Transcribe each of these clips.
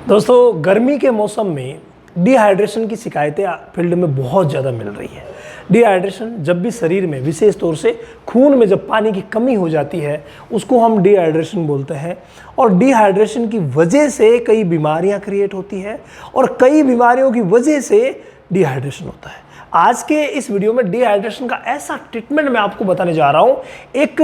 दोस्तों, गर्मी के मौसम में डिहाइड्रेशन की शिकायतें फील्ड में बहुत ज़्यादा मिल रही है। डिहाइड्रेशन जब भी शरीर में, विशेष तौर से खून में जब पानी की कमी हो जाती है, उसको हम डिहाइड्रेशन बोलते हैं। और डिहाइड्रेशन की वजह से कई बीमारियां क्रिएट होती है और कई बीमारियों की वजह से डिहाइड्रेशन होता है। आज के इस वीडियो में डिहाइड्रेशन का ऐसा ट्रीटमेंट मैं आपको बताने जा रहा हूं, एक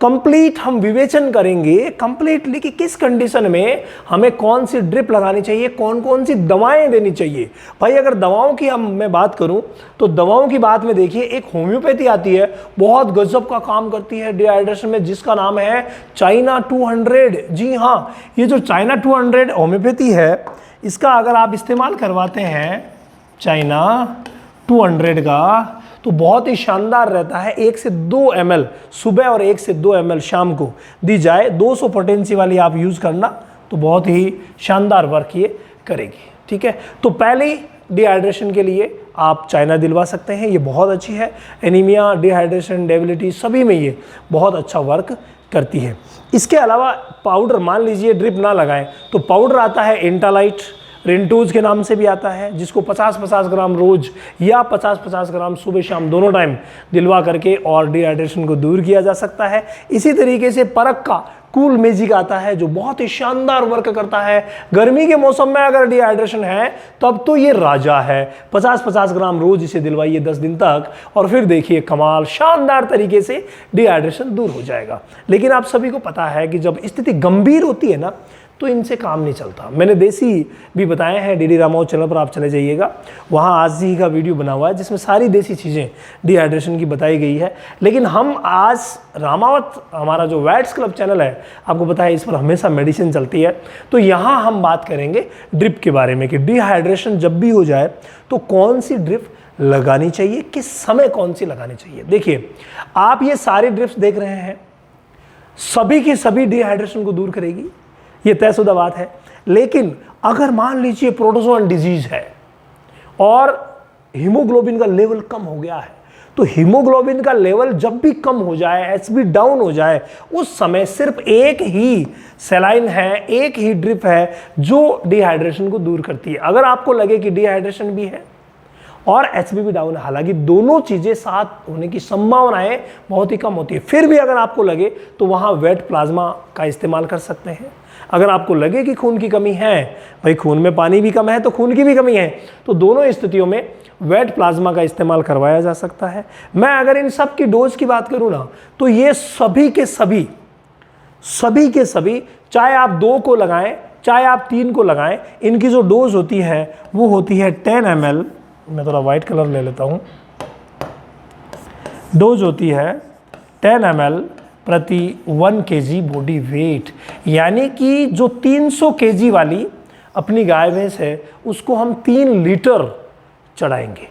कंप्लीट हम विवेचन करेंगे कंप्लीटली कि किस कंडीशन में हमें कौन सी ड्रिप लगानी चाहिए, कौन कौन सी दवाएं देनी चाहिए। भाई अगर दवाओं की मैं बात करूं तो दवाओं की बात में देखिए, एक होम्योपैथी आती है, बहुत गजब का काम करती है डिहाइड्रेशन में, जिसका नाम है चाइना 200। जी हाँ, ये जो चाइना 200 होम्योपैथी है, इसका अगर आप इस्तेमाल करवाते हैं चाइना 200 का, तो बहुत ही शानदार रहता है। 1 से 2 ml सुबह और 1 से 2 ml शाम को दी जाए। 200 पोटेंसी वाली आप यूज़ करना, तो बहुत ही शानदार वर्क ये करेगी। ठीक है, तो पहले डिहाइड्रेशन के लिए आप चाइना दिलवा सकते हैं, ये बहुत अच्छी है। एनीमिया, डिहाइड्रेशन, डेबिलिटी सभी में ये बहुत अच्छा वर्क करती है। इसके अलावा पाउडर, मान लीजिए ड्रिप ना लगाएं तो पाउडर आता है एंटालाइट, रिंटूज के नाम से भी आता है, जिसको 50-50 ग्राम रोज या 50-50 ग्राम सुबह शाम दोनों टाइम दिलवा करके और डिहाइड्रेशन को दूर किया जा सकता है। इसी तरीके से परक का कूल मैजिक आता है, जो बहुत ही शानदार वर्क करता है। गर्मी के मौसम में अगर डिहाइड्रेशन है तब तो ये राजा है। 50-50 ग्राम रोज इसे दिलवाइए 10 दिन तक और फिर देखिए कमाल, शानदार तरीके से डिहाइड्रेशन दूर हो जाएगा। लेकिन आप सभी को पता है कि जब स्थिति गंभीर होती है ना, तो इनसे काम नहीं चलता। मैंने देसी भी बताए हैं, डीडी रामावत चैनल पर आप चले जाइएगा, वहाँ आज ही का वीडियो बना हुआ है जिसमें सारी देसी चीज़ें डिहाइड्रेशन की बताई गई है। लेकिन हम आज रामावत, हमारा जो वैट्स क्लब चैनल है, आपको पता है इस पर हमेशा मेडिसिन चलती है, तो यहाँ हम बात करेंगे ड्रिप के बारे में कि डिहाइड्रेशन जब भी हो जाए तो कौन सी ड्रिप लगानी चाहिए, किस समय कौन सी लगानी चाहिए। देखिए, आप ये सारी ड्रिप्स देख रहे हैं, सभी की सभी डिहाइड्रेशन को दूर करेगी, ये तयशुदा बात है। लेकिन अगर मान लीजिए प्रोटोजोअन डिजीज है और हीमोग्लोबिन का लेवल कम हो गया है, तो हीमोग्लोबिन का लेवल जब भी कम हो जाए, एचबी डाउन हो जाए, उस समय सिर्फ एक ही सलाइन है, एक ही ड्रिप है जो डिहाइड्रेशन को दूर करती है। अगर आपको लगे कि डिहाइड्रेशन भी है और एचबी भी डाउन है, हालांकि दोनों चीज़ें साथ होने की संभावनाएं बहुत ही कम होती है, फिर भी अगर आपको लगे तो वहाँ वेट प्लाज्मा का इस्तेमाल कर सकते हैं। अगर आपको लगे कि खून की कमी है, भाई खून में पानी भी कम है तो खून की भी कमी है, तो दोनों स्थितियों में वेट प्लाज्मा का इस्तेमाल करवाया जा सकता है। मैं अगर इन सब की डोज की बात करूँ ना, तो ये सभी के सभी, चाहे आप 2 को लगाएं चाहे आप 3 को लगाएं, इनकी जो डोज होती है वो होती है 10 ml। मैं थोड़ा वाइट कलर ले लेता हूँ। डोज होती है 10 ml प्रति 1 kg बॉडी वेट, यानी कि जो 300 kg वाली अपनी गाय भैंस है उसको हम 3 लीटर चढ़ाएंगे।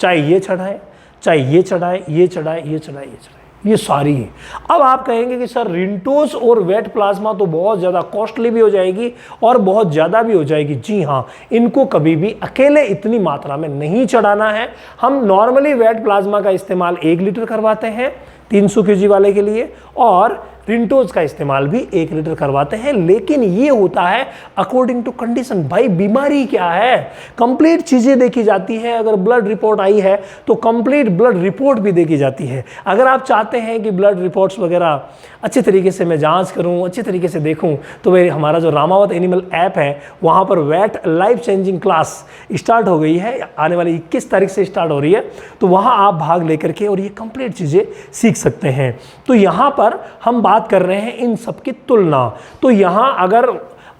चाहे ये चढ़ाएं, चाहे ये चढ़ाएं, ये चढ़ाएं, ये चढ़ाएं, ये चढ़ाएं, ये सारी है। अब आप कहेंगे कि सर रिंटोस और वेट प्लाज्मा तो बहुत ज़्यादा कॉस्टली भी हो जाएगी और बहुत ज़्यादा भी हो जाएगी। जी हाँ, इनको कभी भी अकेले इतनी मात्रा में नहीं चढ़ाना है। हम नॉर्मली वेट प्लाज्मा का इस्तेमाल 1 लीटर करवाते हैं 300 kg वाले के लिए, और रिंटोज का इस्तेमाल भी 1 लीटर करवाते हैं। लेकिन ये होता है अकॉर्डिंग टू कंडीशन। भाई बीमारी क्या है, कंप्लीट चीज़ें देखी जाती है। अगर ब्लड रिपोर्ट आई है तो कंप्लीट ब्लड रिपोर्ट भी देखी जाती है। अगर आप चाहते हैं कि ब्लड रिपोर्ट्स वगैरह अच्छे तरीके से मैं जांच करूं, अच्छे तरीके से देखूं, तो मेरे हमारा जो रामावत एनिमल ऐप है, वहाँ पर weight life changing class start हो गई है, आने वाली 21 तारीख से स्टार्ट हो रही है। तो वहाँ आप भाग लेकर के और ये कंप्लीट चीज़ें सीख सकते हैं। तो यहाँ पर हम बात कर रहे हैं इन सब की तुलना। तो यहाँ अगर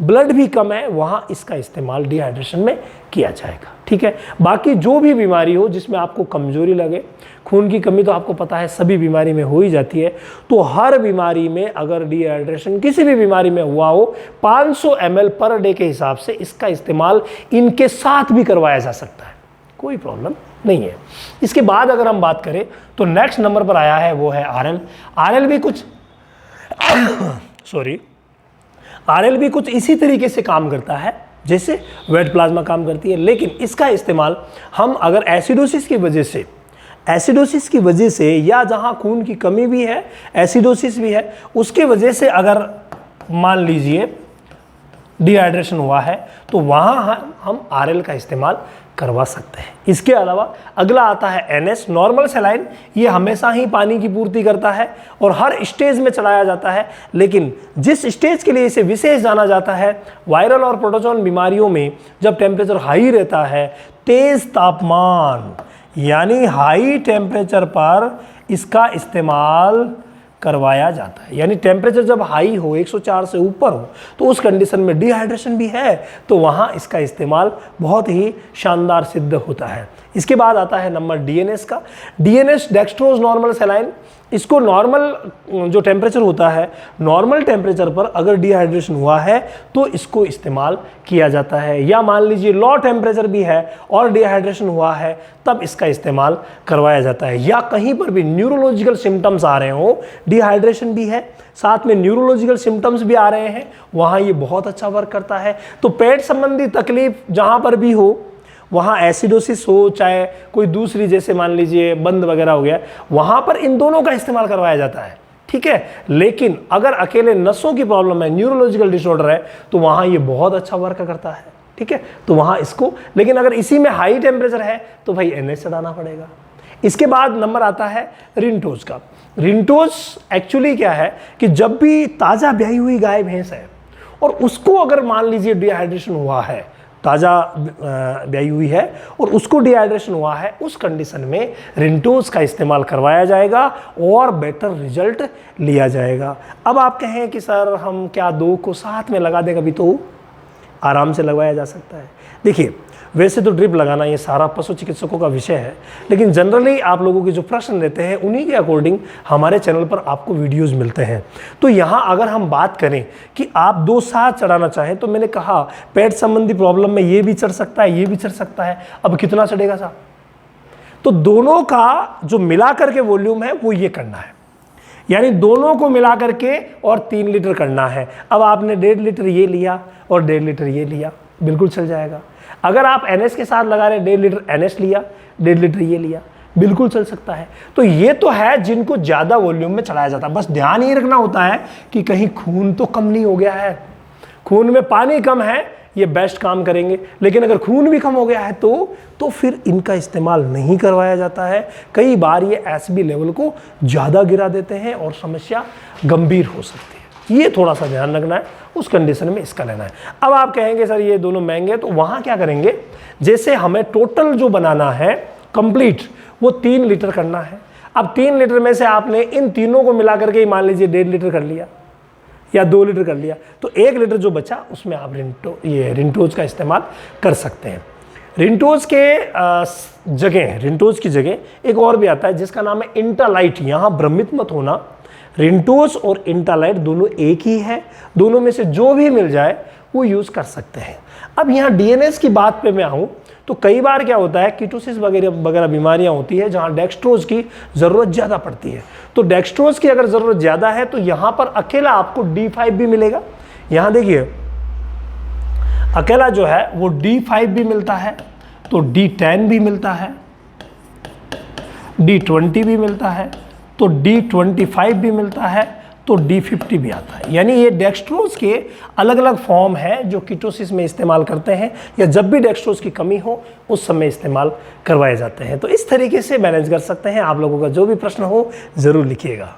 ब्लड भी कम है, वहाँ इसका इस्तेमाल डिहाइड्रेशन में किया जाएगा। ठीक है, बाकी जो भी बीमारी हो जिसमें आपको कमजोरी लगे, खून की कमी तो आपको पता है सभी बीमारी में हो ही जाती है, तो हर बीमारी में अगर डिहाइड्रेशन किसी भी बीमारी में हुआ हो, 500 ml पर डे के हिसाब से इसका इस्तेमाल इनके साथ भी करवाया जा सकता है, कोई प्रॉब्लम नहीं है। इसके बाद अगर हम बात करें तो नेक्स्ट नंबर पर आया है वो है आरएल। आरएल भी कुछ आरएल भी कुछ इसी तरीके से काम करता है जैसे वेट प्लाज्मा काम करती है, लेकिन इसका इस्तेमाल हम अगर एसिडोसिस की वजह से या जहां खून की कमी भी है, एसिडोसिस भी है, उसके वजह से अगर मान लीजिए डिहाइड्रेशन हुआ है तो वहाँ हम RL का इस्तेमाल करवा सकते हैं। इसके अलावा अगला आता है NS, नॉर्मल सलाइन। ये हमेशा ही पानी की पूर्ति करता है और हर स्टेज में चलाया जाता है, लेकिन जिस स्टेज के लिए इसे विशेष जाना जाता है, वायरल और प्रोटोजोन बीमारियों में जब टेम्परेचर हाई रहता है, तेज तापमान यानी हाई टेम्परेचर पर इसका इस्तेमाल करवाया जाता है। यानी टेम्परेचर जब हाई हो, 104 से ऊपर हो, तो उस कंडीशन में डिहाइड्रेशन भी है तो वहाँ इसका इस्तेमाल बहुत ही शानदार सिद्ध होता है। इसके बाद आता है नंबर DNS का। DNS dextrose normal saline. इसको नॉर्मल जो टेम्परेचर होता है, नॉर्मल टेम्परेचर पर अगर डिहाइड्रेशन हुआ है तो इसको इस्तेमाल किया जाता है, या मान लीजिए लो टेम्परेचर भी है और डिहाइड्रेशन हुआ है तब इसका इस्तेमाल करवाया जाता है। या कहीं पर भी न्यूरोलॉजिकल सिम्टम्स आ रहे हों, डिहाइड्रेशन भी है साथ में न्यूरोलॉजिकल सिम्टम्स भी आ रहे हैं, वहाँ ये बहुत अच्छा वर्क करता है। तो पेट संबंधी तकलीफ जहाँ पर भी हो, वहाँ एसिडोसिस हो चाहे कोई दूसरी जैसे मान लीजिए बंद वगैरह हो गया, वहाँ पर इन दोनों का इस्तेमाल करवाया जाता है, ठीक है। लेकिन अगर अकेले नसों की प्रॉब्लम है, न्यूरोलॉजिकल डिसऑर्डर है, तो वहाँ ये बहुत अच्छा वर्क करता है, ठीक है। तो वहाँ इसको, लेकिन अगर इसी में हाई टेम्परेचर है तो भाई NS चढ़ाना पड़ेगा। इसके बाद नंबर आता है रिंटोज का। रिंटोज एक्चुअली क्या है कि जब भी ताज़ा ब्याई हुई गाय भैंस है और उसको अगर मान लीजिए डिहाइड्रेशन हुआ है, ताज़ा ब्याई हुई है और उसको डिहाइड्रेशन हुआ है, उस कंडीशन में रिंटोज का इस्तेमाल करवाया जाएगा और बेटर रिजल्ट लिया जाएगा। अब आप कहें कि सर हम क्या दो को साथ में लगा दें, कभी तो आराम से लगवाया जा सकता है। देखिए वैसे तो ड्रिप लगाना ये सारा पशु चिकित्सकों का विषय है, लेकिन जनरली आप लोगों के जो प्रश्न रहते हैं उन्हीं के अकॉर्डिंग हमारे चैनल पर आपको वीडियोस मिलते हैं। तो यहाँ अगर हम बात करें कि आप दो साथ चढ़ाना चाहें, तो मैंने कहा पेट संबंधी प्रॉब्लम में ये भी चढ़ सकता है, ये भी चढ़ सकता है। अब कितना चढ़ेगा साहब? तो दोनों का जो मिला करके वॉल्यूम है वो ये करना है, यानी दोनों को मिला करके और 3 लीटर करना है। अब आपने 1.5 लीटर ये लिया और 1.5 लीटर ये लिया, बिल्कुल चल जाएगा। अगर आप NS के साथ लगा रहे, 1.5 लीटर NS लिया, 1.5 लीटर ये लिया, बिल्कुल चल सकता है। तो ये तो है जिनको ज़्यादा वॉल्यूम में चलाया जाता है। बस ध्यान ये रखना होता है कि कहीं खून तो कम नहीं हो गया है, खून में पानी कम है, ये बेस्ट काम करेंगे। लेकिन अगर खून भी कम हो गया है तो फिर इनका इस्तेमाल नहीं करवाया जाता है। कई बार ये SB लेवल को ज़्यादा गिरा देते हैं और समस्या गंभीर हो सकती है। ये थोड़ा सा ध्यान रखना है, उस कंडीशन में इसका लेना है। अब आप कहेंगे सर ये दोनों महंगे, तो वहाँ क्या करेंगे, जैसे हमें टोटल जो बनाना है कंप्लीट वो 3 लीटर करना है। अब 3 लीटर में से आपने इन तीनों को मिला करके मान लीजिए 1.5 लीटर कर लिया या 2 लीटर कर लिया, तो 1 लीटर जो बचा उसमें आप रिंटोज का इस्तेमाल कर सकते हैं। रिंटोज की जगह एक और भी आता है जिसका नाम है इंटालाइट। यहाँ भ्रमित मत होना, रिंटोज और इंटालाइट दोनों एक ही है, दोनों में से जो भी मिल जाए वो यूज़ कर सकते हैं। अब यहाँ DNS की बात पे मैं आऊँ तो कई बार क्या होता है, कीटोसिस वगैरह बीमारियाँ होती है जहाँ डेक्सट्रोज की ज़रूरत ज़्यादा पड़ती है। तो डेक्सट्रोज की अगर ज़रूरत ज़्यादा है तो यहाँ पर अकेला आपको D5 भी मिलेगा। यहाँ देखिए अकेला जो है वो D5 भी मिलता है, तो D10 भी मिलता है, D20 भी मिलता है, तो D25 भी मिलता है, तो D50 भी आता है। यानी ये डेक्सट्रोज के अलग अलग फॉर्म है जो कीटोसिस में इस्तेमाल करते हैं, या जब भी डेक्सट्रोज की कमी हो उस समय इस्तेमाल करवाए जाते हैं। तो इस तरीके से मैनेज कर सकते हैं। आप लोगों का जो भी प्रश्न हो ज़रूर लिखिएगा।